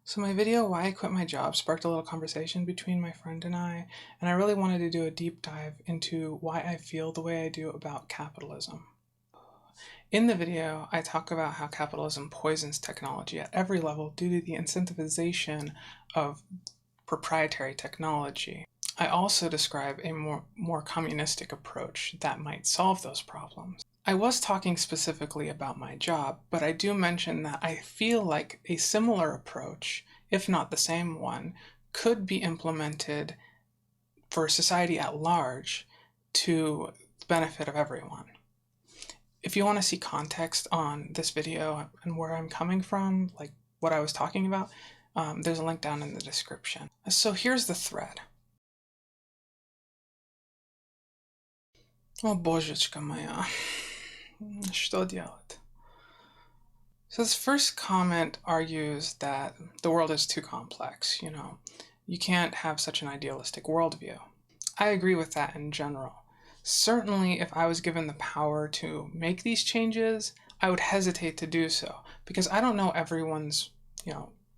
So my video, Why I Quit My Job, sparked a little conversation between my friend and I really wanted to do a deep dive into why I feel the way I do about capitalism. In the video, I talk about how capitalism poisons technology at every level due to the incentivization of proprietary technology. I also describe a more communistic approach that might solve those problems. I was talking specifically about my job, but I do mention that I feel like a similar approach, if not the same one, could be implemented for society at large to the benefit of everyone. If you want to see context on this video and where I'm coming from, like what I was talking about, there's a link down in the description. So here's the thread. О, божечка моя. Что делать? So this first comment argues that the world is too complex, You can't have such an idealistic worldview. I agree with that in general. Certainly, if I was given the power to make these changes, I would hesitate to do so, because I don't know everyone's,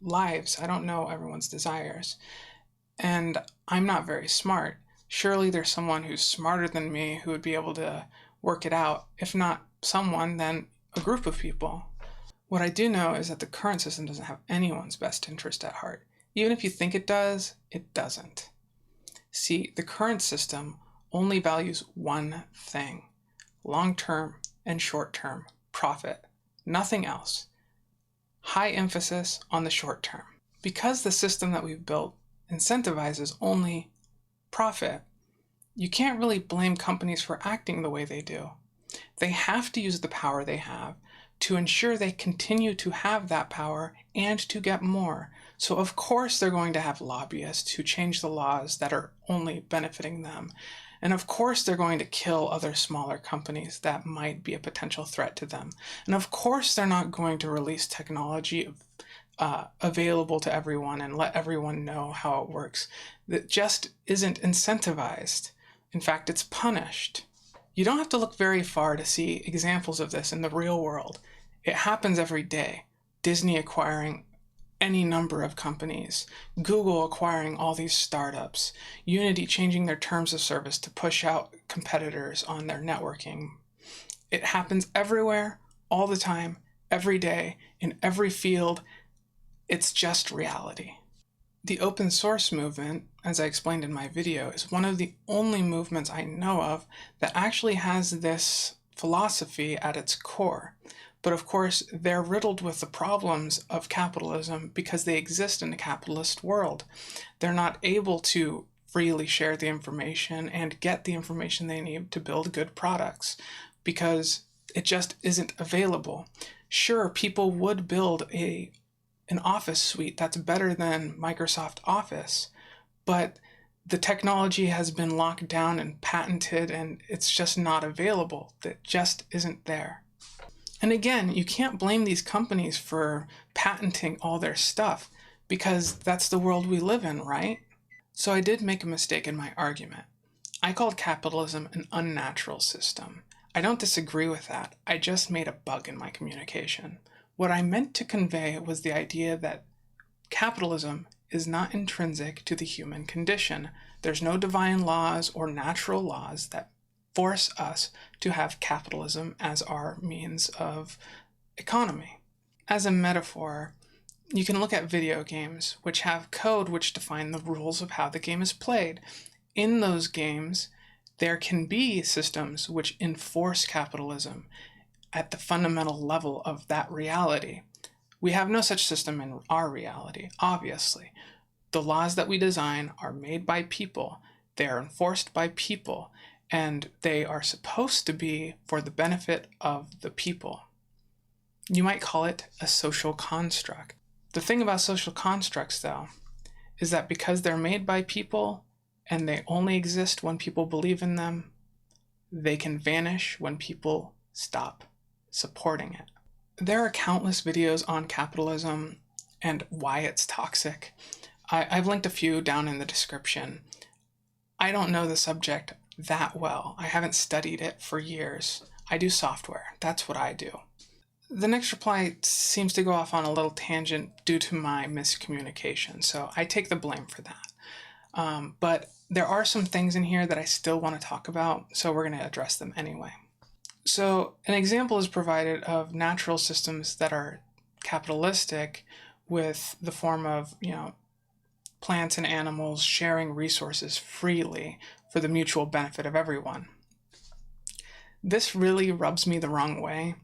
lives. I don't know everyone's desires. And I'm not very smart. Surely there's someone who's smarter than me who would be able to work it out. If not someone, then a group of people. What I do know is that the current system doesn't have anyone's best interest at heart. Even if you think it does, it doesn't. See, the current system only values one thing: long-term and short-term profit. Nothing else. High emphasis on the short term. Because the system that we've built incentivizes only profit, you can't really blame companies for acting the way they do. They have to use the power they have to ensure they continue to have that power and to get more. So of course they're going to have lobbyists who change the laws that are only benefiting them. And of course they're going to kill other smaller companies that might be a potential threat to them. And of course they're not going to release technology available to everyone and let everyone know how it works. That just isn't incentivized. In fact, it's punished. You don't have to look very far to see examples of this in the real world. It happens every day. Disney acquiring any number of companies, Google acquiring all these startups, Unity changing their terms of service to push out competitors on their networking. It happens everywhere, all the time, every day, in every field. It's just reality. The open source movement, as I explained in my video, is one of the only movements I know of that actually has this philosophy at its core. But of course, they're riddled with the problems of capitalism because they exist in a capitalist world. They're not able to freely share the information and get the information they need to build good products because it just isn't available. Sure, people would build an office suite that's better than Microsoft Office, but the technology has been locked down and patented and it's just not available. That just isn't there. And again, you can't blame these companies for patenting all their stuff because that's the world we live in, right? So I did make a mistake in my argument. I called capitalism an unnatural system. I don't disagree with that. I just made a bug in my communication. What I meant to convey was the idea that capitalism is not intrinsic to the human condition. There's no divine laws or natural laws that force us to have capitalism as our means of economy. As a metaphor, you can look at video games, which have code which define the rules of how the game is played. In those games, there can be systems which enforce capitalism at the fundamental level of that reality. We have no such system in our reality, obviously. The laws that we design are made by people, they are enforced by people, and they are supposed to be for the benefit of the people. You might call it a social construct. The thing about social constructs, though, is that because they're made by people and they only exist when people believe in them, they can vanish when people stop supporting it. There are countless videos on capitalism and why it's toxic. I've linked a few down in the description. I don't know the subject that well. I haven't studied it for years. I do software. That's what I do. The next reply seems to go off on a little tangent due to my miscommunication, so I take the blame for that. But there are some things in here that I still want to talk about, so we're going to address them anyway. So an example is provided of natural systems that are capitalistic with the form of, plants and animals sharing resources freely for the mutual benefit of everyone. This really rubs me the wrong way.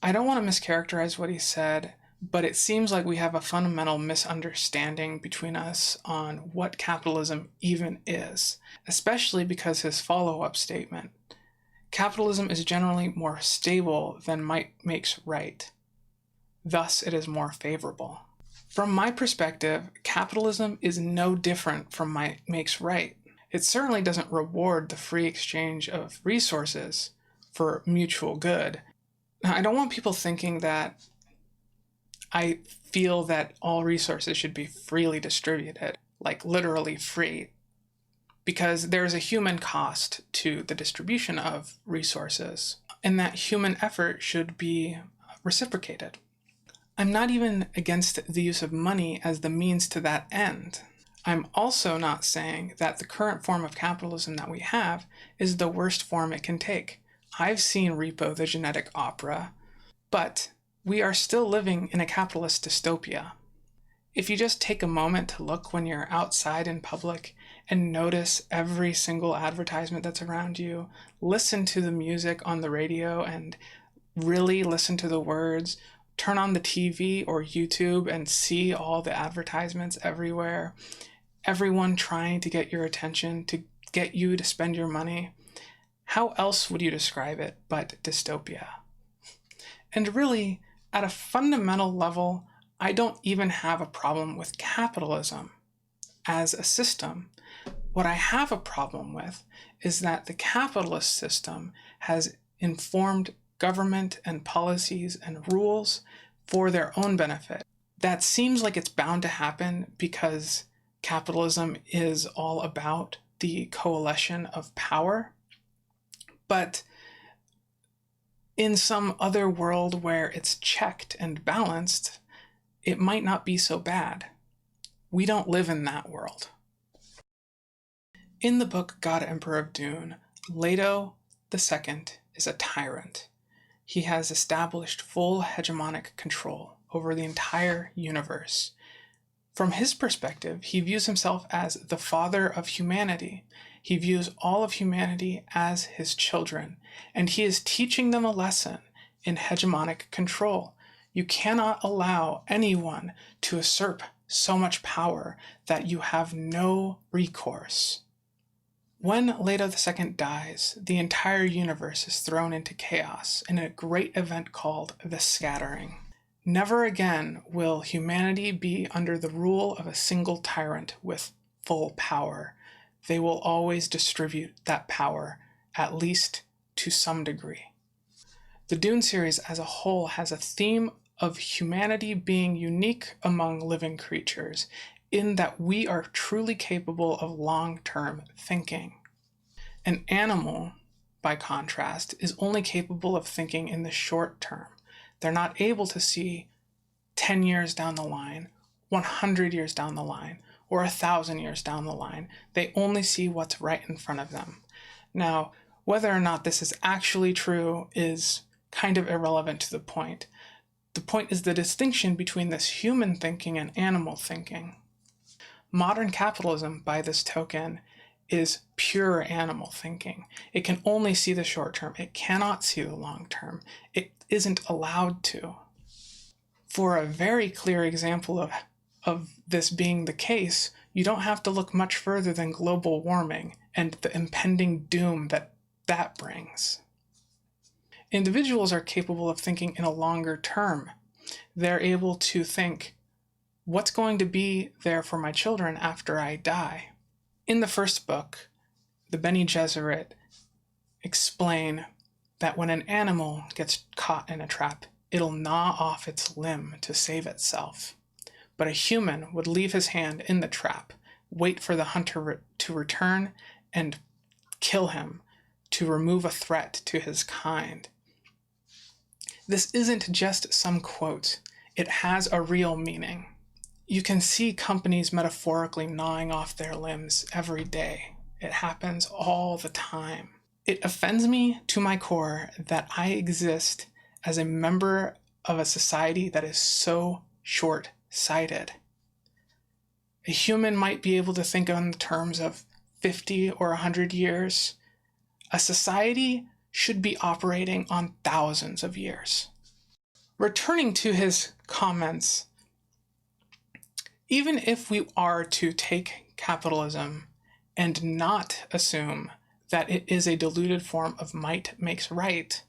I don't want to mischaracterize what he said, but it seems like we have a fundamental misunderstanding between us on what capitalism even is, especially because his follow-up statement, capitalism is generally more stable than might makes right. Thus, it is more favorable. From my perspective, capitalism is no different from might makes right. It certainly doesn't reward the free exchange of resources for mutual good. Now, I don't want people thinking that I feel that all resources should be freely distributed, like literally free, because there is a human cost to the distribution of resources, and that human effort should be reciprocated. I'm not even against the use of money as the means to that end. I'm also not saying that the current form of capitalism that we have is the worst form it can take. I've seen Repo the Genetic Opera, but we are still living in a capitalist dystopia. If you just take a moment to look when you're outside in public and notice every single advertisement that's around you, listen to the music on the radio and really listen to the words, turn on the TV or YouTube and see all the advertisements everywhere, everyone trying to get your attention, to get you to spend your money. How else would you describe it but dystopia? And really, at a fundamental level, I don't even have a problem with capitalism as a system. What I have a problem with is that the capitalist system has informed government and policies and rules for their own benefit. That seems like it's bound to happen because capitalism is all about the coalition of power. But in some other world where it's checked and balanced, it might not be so bad. We don't live in that world. In the book God Emperor of Dune, Leto II is a tyrant. He has established full hegemonic control over the entire universe. From his perspective, he views himself as the father of humanity. He views all of humanity as his children, and he is teaching them a lesson in hegemonic control. You cannot allow anyone to usurp so much power that you have no recourse. When Leto II dies, the entire universe is thrown into chaos in a great event called the Scattering. Never again will humanity be under the rule of a single tyrant with full power. They will always distribute that power, at least to some degree. The Dune series as a whole has a theme of humanity being unique among living creatures, in that we are truly capable of long-term thinking. An animal, by contrast, is only capable of thinking in the short term. They're not able to see 10 years down the line, 100 years down the line, or 1,000 years down the line. They only see what's right in front of them. Now, whether or not this is actually true is kind of irrelevant to the point. The point is the distinction between this human thinking and animal thinking. Modern capitalism, by this token, is pure animal thinking. It can only see the short term. It cannot see the long term. It isn't allowed to. For a very clear example of this being the case, you don't have to look much further than global warming and the impending doom that brings. Individuals are capable of thinking in a longer term. They're able to think, what's going to be there for my children after I die? In the first book, the Bene Gesserit explain that when an animal gets caught in a trap, it'll gnaw off its limb to save itself. But a human would leave his hand in the trap, wait for the hunter to return, and kill him to remove a threat to his kind. This isn't just some quote. It has a real meaning. You can see companies metaphorically gnawing off their limbs every day. It happens all the time. It offends me to my core that I exist as a member of a society that is so short-sighted. A human might be able to think in terms of 50 or 100 years. A society should be operating on thousands of years. Returning to his comments, even if we are to take capitalism and not assume that it is a diluted form of might makes right,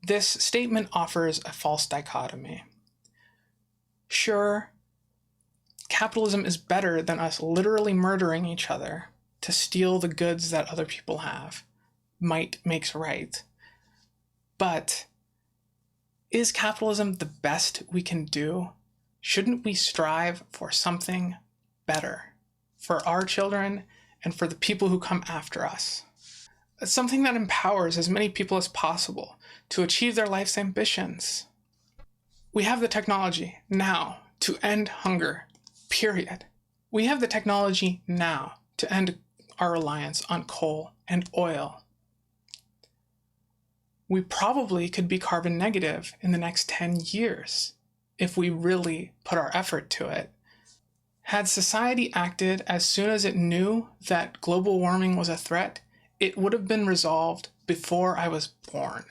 this statement offers a false dichotomy. Sure, capitalism is better than us literally murdering each other to steal the goods that other people have. Might makes right. But is capitalism the best we can do? Shouldn't we strive for something better for our children and for the people who come after us? Something that empowers as many people as possible to achieve their life's ambitions. We have the technology now to end hunger, period. We have the technology now to end our reliance on coal and oil. We probably could be carbon negative in the next 10 years if we really put our effort to it. Had society acted as soon as it knew that global warming was a threat, it would have been resolved before I was born.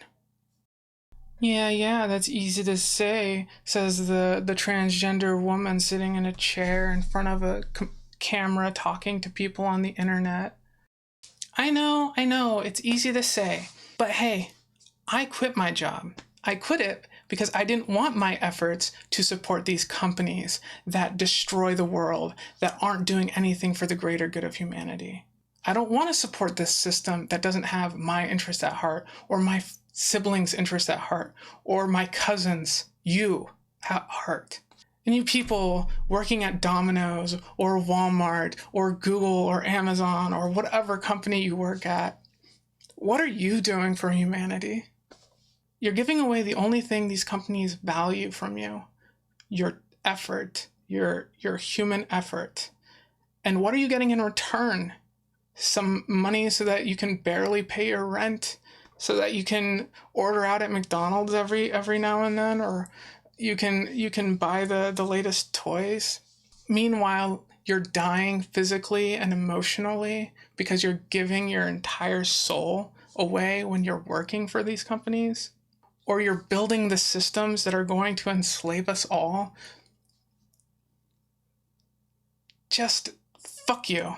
Yeah, that's easy to say, says the transgender woman sitting in a chair in front of a camera talking to people on the internet. I know, it's easy to say, but hey, I quit my job. I quit it because I didn't want my efforts to support these companies that destroy the world, that aren't doing anything for the greater good of humanity. I don't want to support this system that doesn't have my interest at heart, or my siblings' interest at heart, or my cousins, you, at heart. And you people working at Domino's or Walmart or Google or Amazon or whatever company you work at, what are you doing for humanity? You're giving away the only thing these companies value from you, your effort, your human effort. And what are you getting in return? Some money so that you can barely pay your rent, so that you can order out at McDonald's every now and then, or you can buy the latest toys. Meanwhile, you're dying physically and emotionally because you're giving your entire soul away when you're working for these companies. Or you're building the systems that are going to enslave us all. Just fuck you.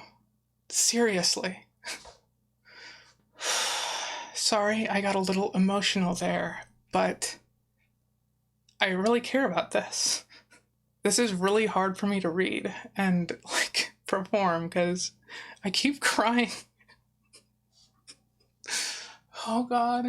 Seriously. Sorry, I got a little emotional there, but I really care about this. This is really hard for me to read and perform because I keep crying. Oh God.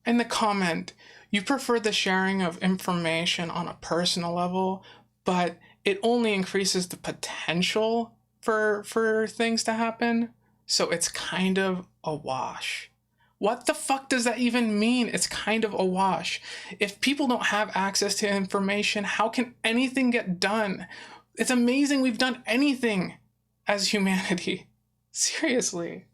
In the comment, you prefer the sharing of information on a personal level, but it only increases the potential for things to happen, so it's kind of a wash. What the fuck does that even mean? It's kind of a wash. If people don't have access to information, how can anything get done? It's amazing we've done anything as humanity. Seriously.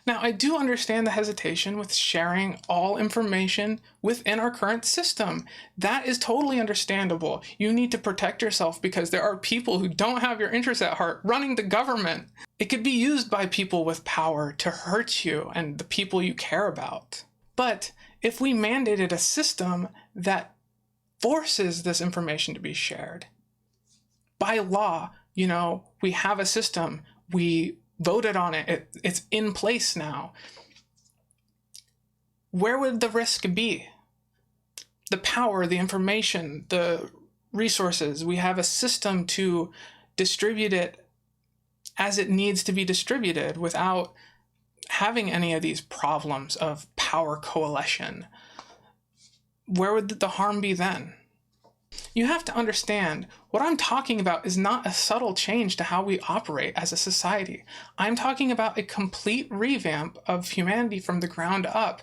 Now, I do understand the hesitation with sharing all information within our current system. That is totally understandable. You need to protect yourself because there are people who don't have your interests at heart running the government. It could be used by people with power to hurt you and the people you care about. But if we mandated a system that forces this information to be shared, by law, we have a system, we voted on it, it's in place now. Where would the risk be? The power, the information, the resources. We have a system to distribute it as it needs to be distributed without having any of these problems of power coalition. Where would the harm be then? You have to understand, what I'm talking about is not a subtle change to how we operate as a society. I'm talking about a complete revamp of humanity from the ground up.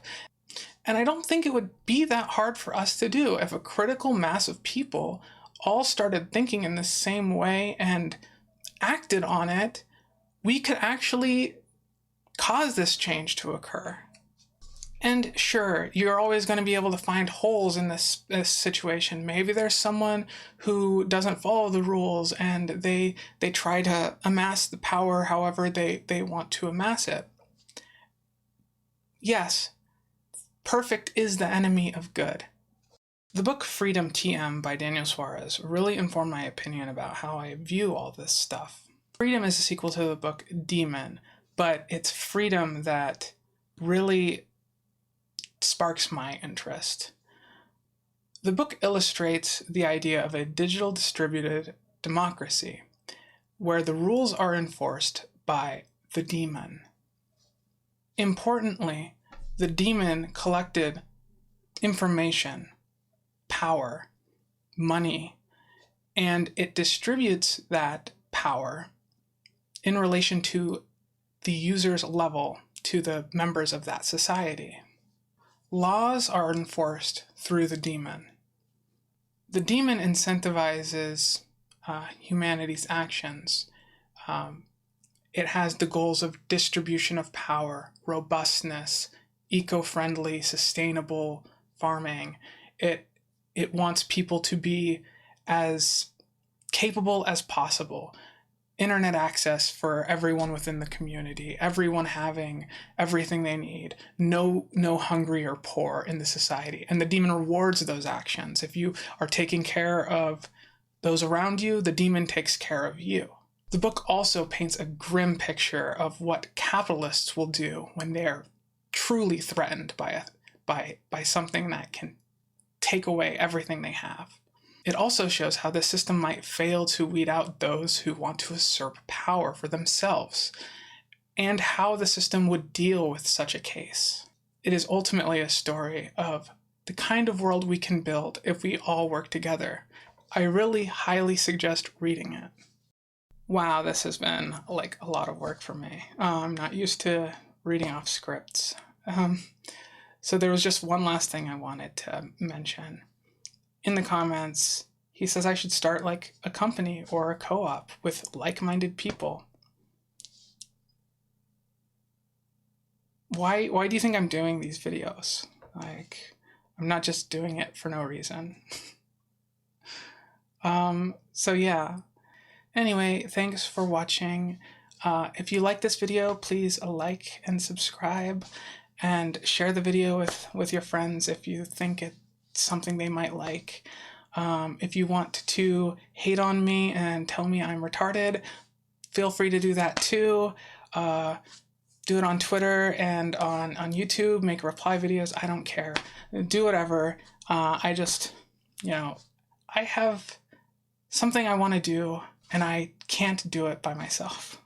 And I don't think it would be that hard for us to do if a critical mass of people all started thinking in the same way and acted on it. We could actually cause this change to occur. And sure, you're always going to be able to find holes in this situation. Maybe there's someone who doesn't follow the rules and they try to amass the power however they want to amass it. Yes, perfect is the enemy of good. The book Freedom TM by Daniel Suarez really informed my opinion about how I view all this stuff. Freedom is a sequel to the book Demon, but it's freedom that really sparks my interest. The book illustrates the idea of a digital distributed democracy where the rules are enforced by the demon. Importantly, the demon collected information, power, money, and it distributes that power in relation to the user's level, to the members of that society. Laws are enforced through the demon. The demon incentivizes humanity's actions. It has the goals of distribution of power, robustness, eco-friendly, sustainable farming. It wants people to be as capable as possible. Internet access for everyone within the community, everyone having everything they need, no hungry or poor in the society. And the demon rewards those actions. If you are taking care of those around you, the demon takes care of you. The book also paints a grim picture of what capitalists will do when they're truly threatened by something that can take away everything they have. It also shows how the system might fail to weed out those who want to usurp power for themselves, and how the system would deal with such a case. It is ultimately a story of the kind of world we can build if we all work together. I really highly suggest reading it. Wow, this has been like a lot of work for me. I'm not used to reading off scripts. So there was just one last thing I wanted to mention. In the comments, he says I should start like a company or a co-op with like-minded people. Why do you think I'm doing these videos? Like, I'm not just doing it for no reason. So yeah. Anyway, thanks for watching. If you like this video, please like and subscribe, and share the video with your friends if you think it's something they might like. If you want to hate on me and tell me I'm retarded, feel free to do that too. Do it on Twitter and on YouTube, make reply videos, I don't care. Do whatever. I just, I have something I want to do and I can't do it by myself.